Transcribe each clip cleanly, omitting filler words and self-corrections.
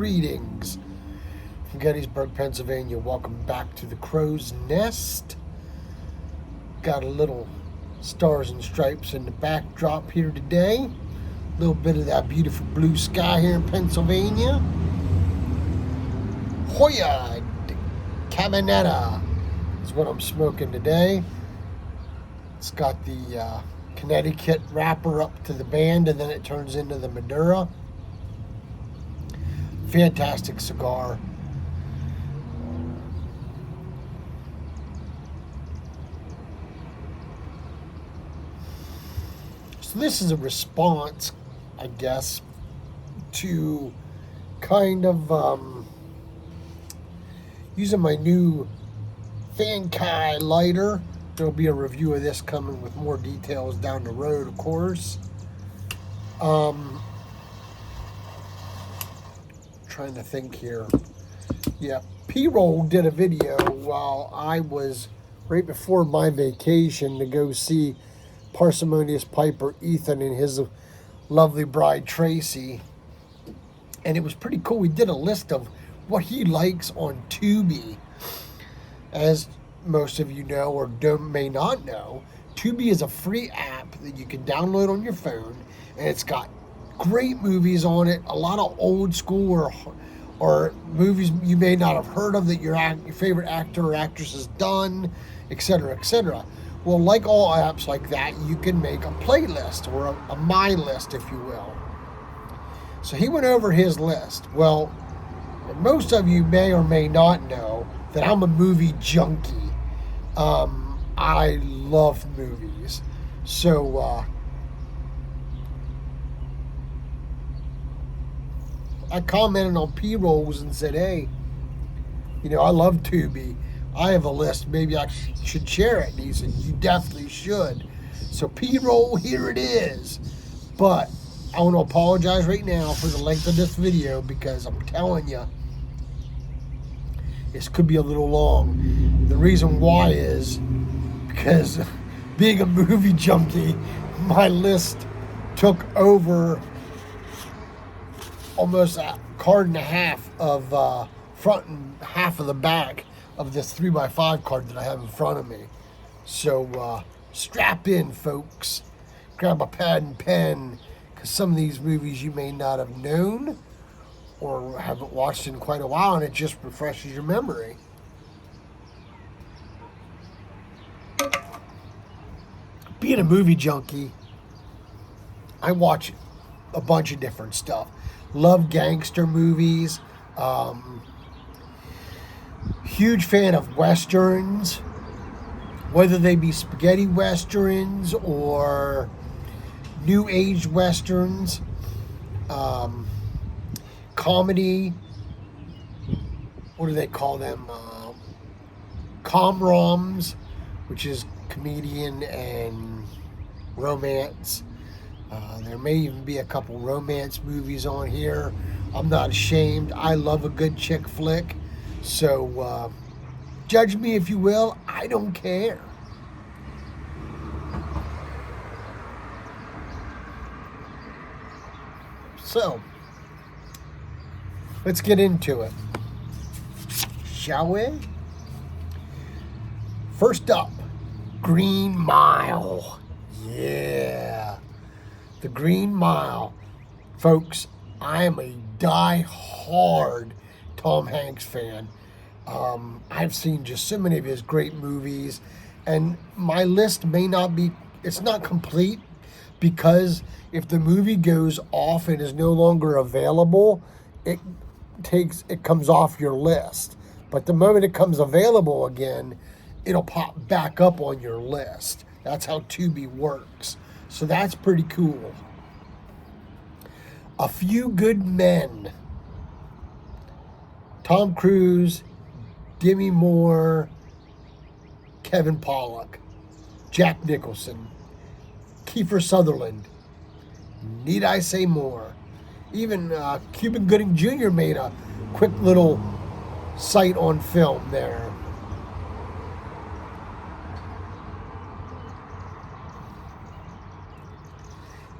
Greetings from Gettysburg, Pennsylvania. Welcome back to the Crow's Nest. Got a little stars and stripes in the backdrop here today. A little bit of that beautiful blue sky here in Pennsylvania. Hoya de Caminetta is what I'm smoking today. It's got the Connecticut wrapper up to the band, and then it turns into the Madura. Fantastic cigar. So this is a response, I guess, to kind of using my new Fankai lighter. There'll be a review of this coming with more details down the road, of course. Trying to think here. Yeah, P-Roll did a video while I was right before my vacation to go see Parsimonious Piper Ethan and his lovely bride Tracy. And it was pretty cool. We did a list of what he likes on Tubi. As most of you know or may not know, Tubi is a free app that you can download on your phone, and it's got great movies on it, a lot of old school or movies you may not have heard of that your favorite actor or actress has done, etc., etc. Well, like all apps like that, you can make a playlist or a my list, if you will. So he went over his list. Well, most of you may or may not know that I'm a movie junkie. I love movies. So, I commented on P-Rolls and said, hey, you know, I love Tubi. I have a list. Maybe I should share it. And he said, you definitely should. So P-Roll, here it is. But I want to apologize right now for the length of this video because I'm telling you, this could be a little long. The reason why is because being a movie junkie, my list took over almost a card and a half of front and half of the back of this 3x5 card that I have in front of me. So strap in, folks. Grab a pad and pen, because some of these movies you may not have known or haven't watched in quite a while, and it just refreshes your memory. Being a movie junkie, I watch a bunch of different stuff. Love gangster movies. Huge fan of westerns, whether they be spaghetti westerns or new age westerns. Comedy, what do they call them? Com-roms, which is comedian and romance. There may even be a couple romance movies on here. I'm not ashamed. I love a good chick flick. So, judge me if you will. I don't care. So, let's get into it, shall we? First up, Green Mile. Yeah, the Green Mile. Folks, I am a die-hard Tom Hanks fan. I've seen just so many of his great movies, and my list may not be, it's not complete, because if the movie goes off and is no longer available, it comes off your list. But the moment it comes available again, it'll pop back up on your list. That's how Tubi works. So that's pretty cool. A Few Good Men. Tom Cruise, Demi Moore, Kevin Pollak, Jack Nicholson, Kiefer Sutherland. Need I say more? Even Cuba Gooding Jr. made a quick little sight on film there.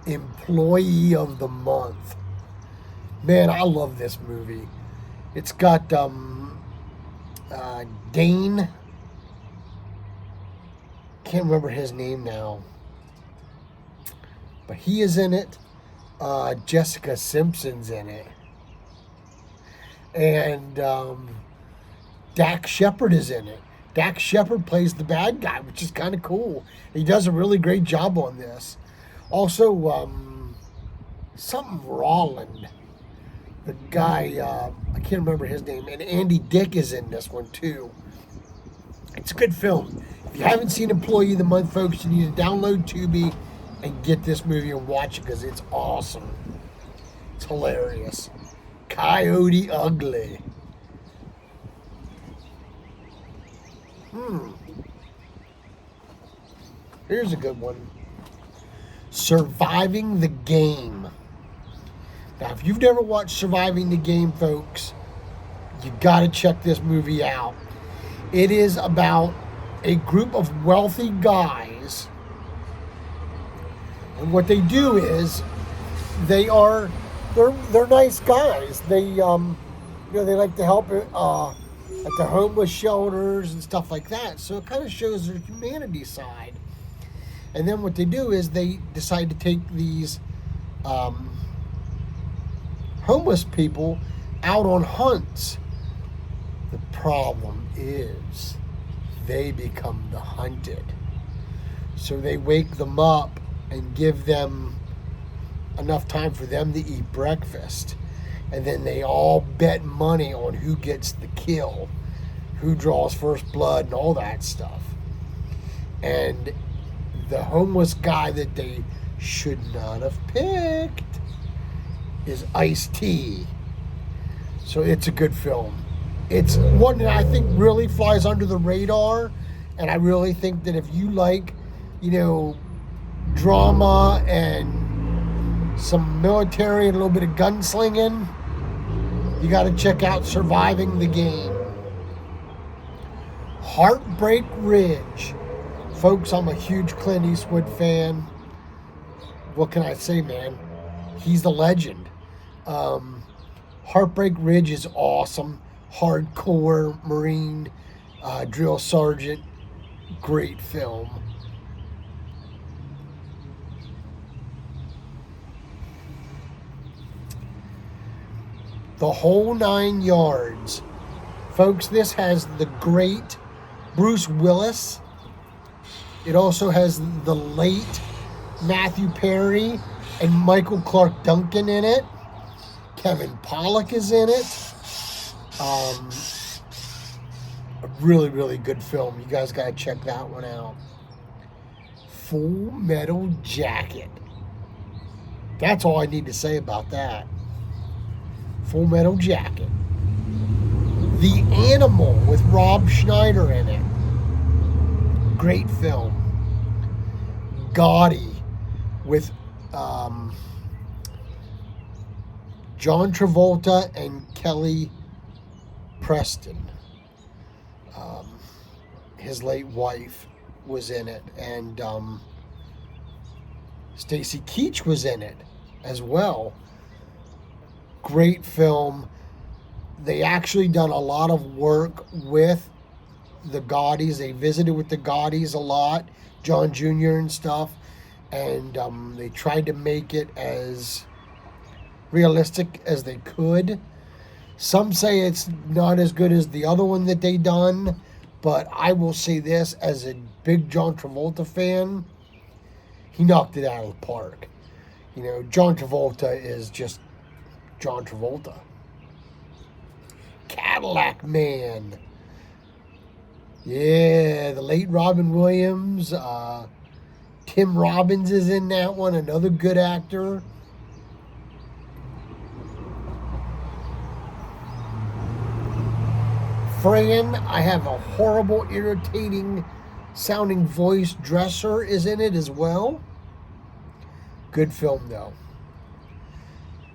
Employee of the Month. Man, I love this movie. It's got Dane. Can't remember his name now, but he is in it. Jessica Simpson's in it, and Dax Shepard is in it. Dax Shepard plays the bad guy, which is kind of cool. He does a really great job on this. Also, something Rolland, the guy, I can't remember his name, and Andy Dick is in this one too. It's a good film. If you haven't seen Employee of the Month, folks, you need to download Tubi and get this movie and watch it because it's awesome. It's hilarious. Coyote Ugly. Here's a good one. Surviving the Game. Now, if you've never watched Surviving the Game, folks, you got to check this movie out. It is about a group of wealthy guys, and what they do is they're nice guys. They they like to help at the homeless shelters and stuff like that. So it kind of shows their humanity side. And then what they do is they decide to take these homeless people out on hunts. The problem is they become the hunted. So they wake them up and give them enough time for them to eat breakfast. And then they all bet money on who gets the kill, who draws first blood, and all that stuff. And the homeless guy that they should not have picked is Ice-T. So it's a good film. It's one that I think really flies under the radar, and I really think that if you like, drama and some military and a little bit of gunslinging, you got to check out Surviving the Game. Heartbreak Ridge. Folks, I'm a huge Clint Eastwood fan. What can I say, man? He's the legend. Heartbreak Ridge is awesome. Hardcore Marine drill sergeant. Great film. The Whole Nine Yards. Folks, this has the great Bruce Willis. It also has the late Matthew Perry and Michael Clark Duncan in it. Kevin Pollak is in it. A really, really good film. You guys got to check that one out. Full Metal Jacket. That's all I need to say about that. Full Metal Jacket. The Animal with Rob Schneider in it. Great film. Gotti with John Travolta and Kelly Preston. His late wife was in it, and Stacy Keach was in it as well. Great film. They actually done a lot of work with the Gottis. They visited with the Gottis a lot, John Jr. and stuff, and they tried to make it as realistic as they could. Some say it's not as good as the other one that they done, but I will say this, as a big John Travolta fan, he knocked it out of the park. John Travolta is just John Travolta. Cadillac Man. Yeah, the late Robin Williams. Tim Robbins is in that one, another good actor. Fran, I have a horrible, irritating sounding voice. Dresser is in it as well. Good film, though.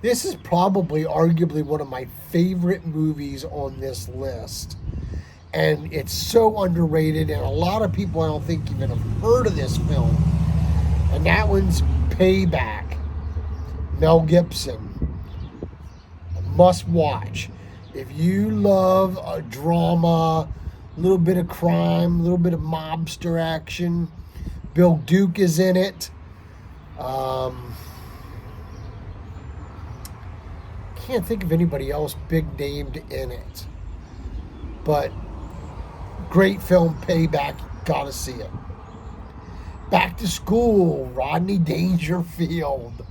This is probably, arguably, one of my favorite movies on this list. And it's so underrated, and a lot of people I don't think even have heard of this film. And that one's Payback. Mel Gibson. must watch. If you love a drama, a little bit of crime, a little bit of mobster action, Bill Duke is in it. Can't think of anybody else big named in it. But great film, Payback. Gotta see it. Back to School, Rodney Dangerfield.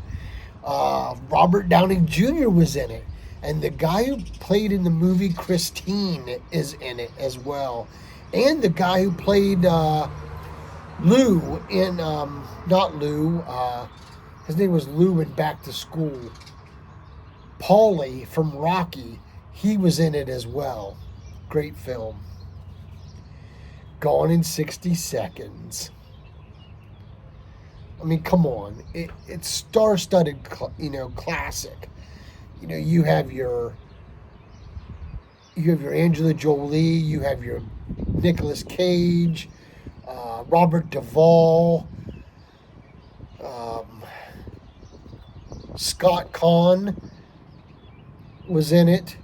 Robert Downey Jr. was in it. And the guy who played in the movie Christine is in it as well. And the guy who played Lou in, not Lou, his name was Lou in Back to School. Paulie from Rocky, he was in it as well. Great film. Gone in 60 Seconds. I mean, come on. It's star-studded, classic. You have your Angela Jolie, you have your Nicolas Cage, Robert Duvall, Scott Conn was in it.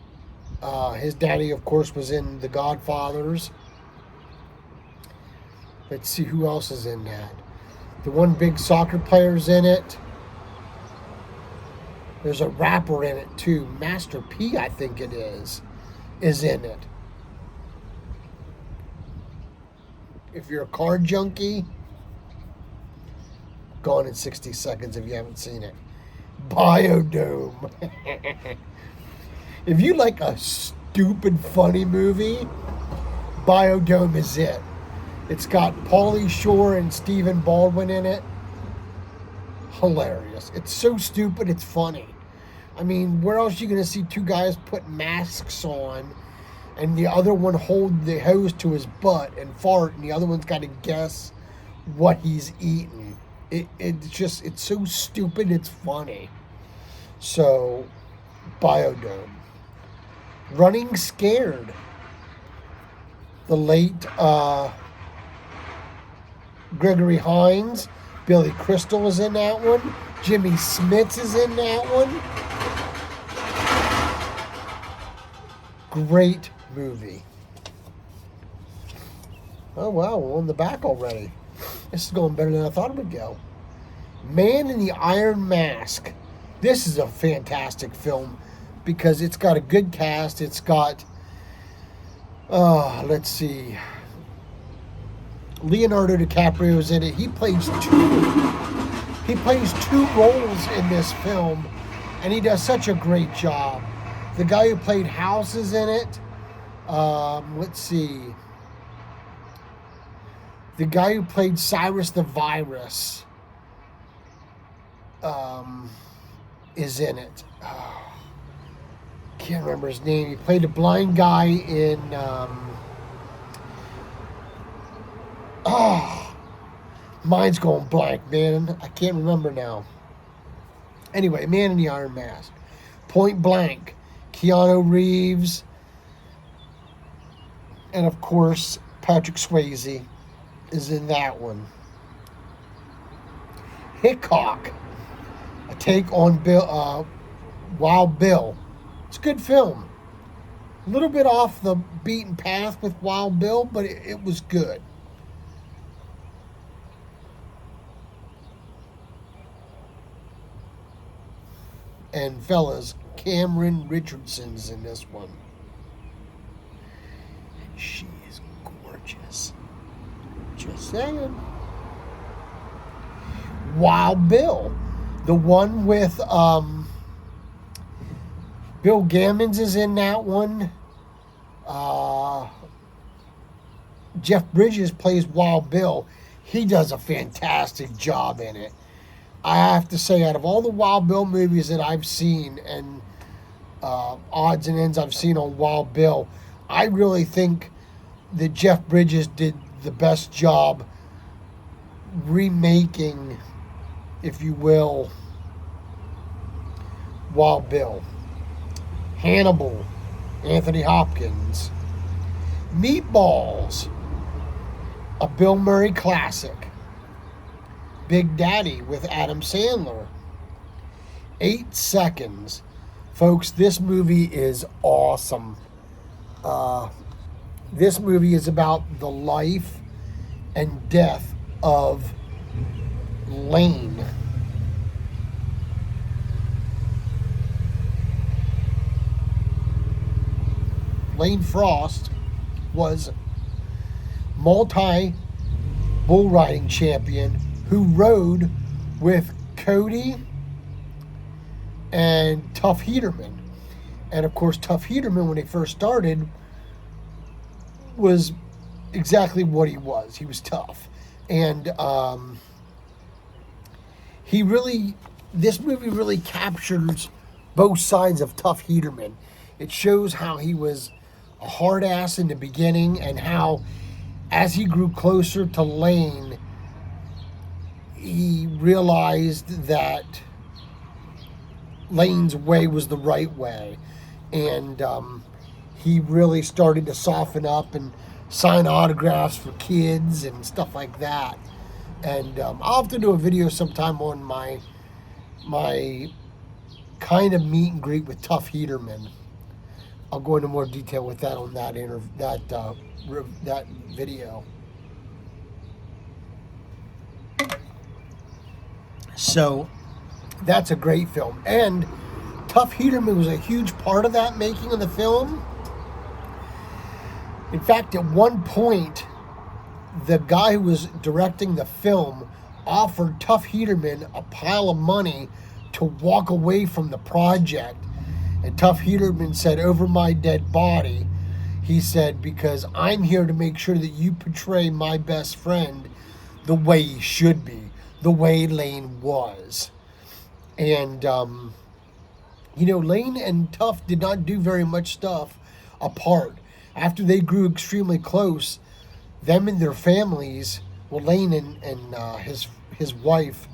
His daddy, of course, was in The Godfathers. Let's see who else is in that. The one big soccer player's in it. There's a rapper in it too. Master P, I think it is in it. If you're a car junkie, Gone in 60 Seconds if you haven't seen it. Biodome. If you like a stupid, funny movie, Biodome is it. It's got Pauly Shore and Stephen Baldwin in it. Hilarious. It's so stupid, it's funny. I mean, where else are you going to see two guys put masks on and the other one hold the hose to his butt and fart and the other one's got to guess what he's eating? It's so stupid, it's funny. So, Biodome. Running Scared. The late Gregory Hines. Billy Crystal is in that one. Jimmy Smits is in that one. Great movie. Oh, wow, we're on the back already. This is going better than I thought it would go. Man in the Iron Mask. This is a fantastic film because it's got a good cast. It's got, let's see, Leonardo DiCaprio's in it. He plays two roles in this film, and he does such a great job. The guy who played House is in it. Let's see. The guy who played Cyrus the Virus is in it. Can't remember his name. He played a blind guy in mine's going blank, man. I can't remember now. Anyway, Man in the Iron Mask. Point Blank. Keanu Reeves. And of course, Patrick Swayze is in that one. Hickok. A take on Wild Bill. It's a good film. A little bit off the beaten path with Wild Bill, but it was good. And fellas, Cameron Richardson's in this one. And she is gorgeous. Just saying. Wild Bill. The one with Bill Gammons is in that one. Jeff Bridges plays Wild Bill. He does a fantastic job in it. I have to say, out of all the Wild Bill movies that I've seen and odds and ends I've seen on Wild Bill, I really think that Jeff Bridges did the best job remaking, if you will, Wild Bill. Hannibal, Anthony Hopkins. Meatballs, a Bill Murray classic. Big Daddy with Adam Sandler. 8 Seconds. Folks, this movie is awesome. This movie is about the life and death of Lane. Lane Frost was multi-bull riding champion who rode with Cody and Tough Heaterman. And of course, Tough Heaterman, when they first started, was exactly what he was. He was tough. And this movie really captures both sides of Tough Heaterman. It shows how he was a hard ass in the beginning, and how as he grew closer to Lane, he realized that Lane's way was the right way. And he really started to soften up and sign autographs for kids and stuff like that. And I'll have to do a video sometime on my kind of meet and greet with Tough Heaterman. I'll go into more detail with that on that video. So that's a great film. And Tough Heaterman was a huge part of that making of the film. In fact, at one point, the guy who was directing the film offered Tough Heaterman a pile of money to walk away from the project. And Tough Heaterman said, "Over my dead body," he said, "because I'm here to make sure that you portray my best friend the way he should be, the way Lane was." And, Lane and Tough did not do very much stuff apart. After they grew extremely close, them and their families, well, Lane and his wife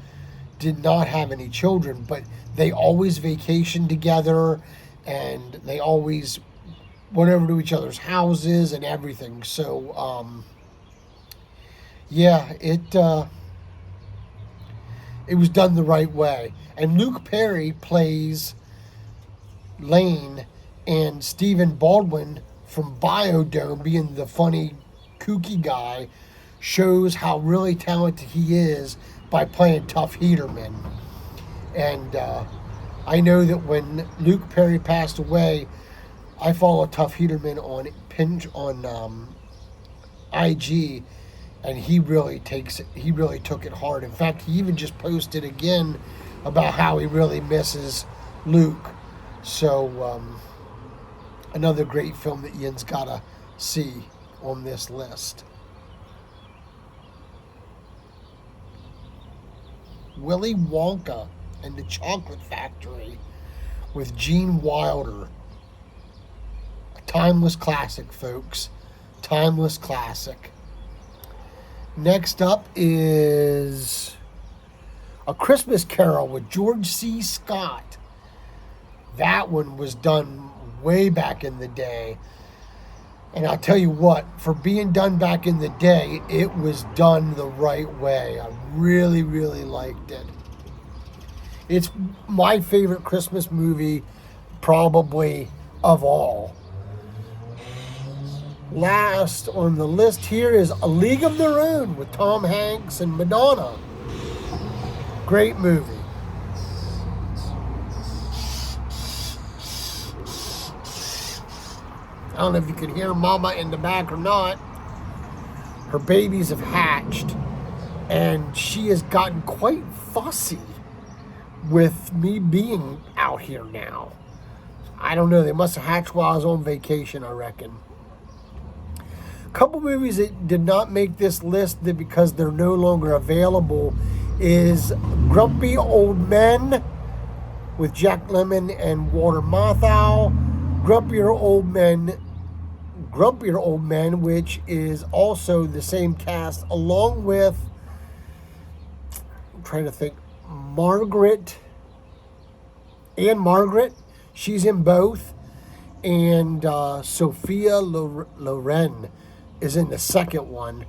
did not have any children, but they always vacationed together, and they always went over to each other's houses and everything. So, it was done the right way. And Luke Perry plays Lane, and Stephen Baldwin from Biodome, being the funny, kooky guy, shows how really talented he is by playing Tough Heaterman. And I know that when Luke Perry passed away, I followed Tough Heaterman on IG, and he really took it hard. In fact, he even just posted again about how he really misses Luke. So another great film that Ian's gotta see on this list. Willy Wonka and the Chocolate Factory with Gene Wilder. A timeless classic, folks. Timeless classic. Next up is A Christmas Carol with George C. Scott. That one was done way back in the day. And I'll tell you what, for being done back in the day, it was done the right way. I really, really liked it. It's my favorite Christmas movie, probably, of all. Last on the list here is A League of Their Own with Tom Hanks and Madonna. Great movie. I don't know if you can hear Mama in the back or not. Her babies have hatched, and she has gotten quite fussy with me being out here now. I don't know. They must have hatched while I was on vacation, I reckon. A couple movies that did not make this list that because they're no longer available is Grumpy Old Men with Jack Lemmon and Walter Matthau. Grumpier Old Men, which is also the same cast, along with, I'm trying to think, Margaret. She's in both. And Sophia Loren is in the second one.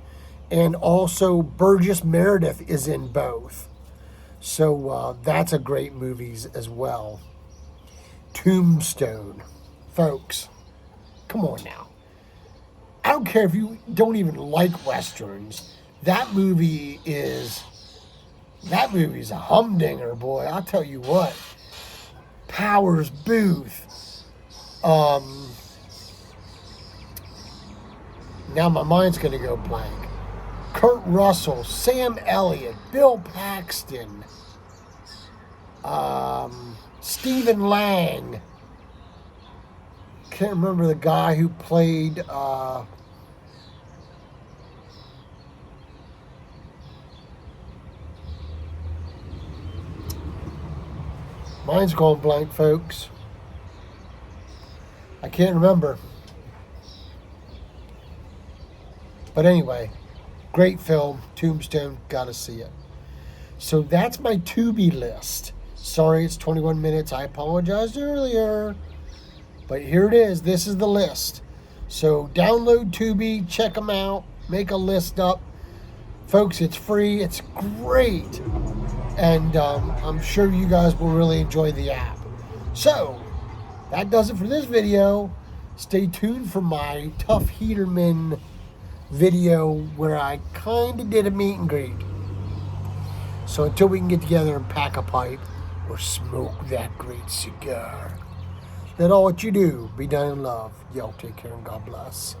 And also Burgess Meredith is in both. So that's a great movies as well. Tombstone. Folks, come on now. I don't care if you don't even like Westerns. That movie is a humdinger, boy. I'll tell you what. Powers Booth. Now my mind's going to go blank. Kurt Russell, Sam Elliott, Bill Paxton, Stephen Lang. Can't remember the guy who played mine's going blank, folks. I can't remember. But anyway, great film, Tombstone, gotta see it. So that's my Tubi list. Sorry, it's 21 minutes. I apologized earlier. But here it is. This is the list. So download Tubi, check them out, make a list up. Folks, it's free. It's great. And I'm sure you guys will really enjoy the app. So, that does it for this video. Stay tuned for my Tough Heaterman video where I kind of did a meet and greet. So until we can get together and pack a pipe or smoke that great cigar, let all what you do be done in love. Y'all take care and God bless.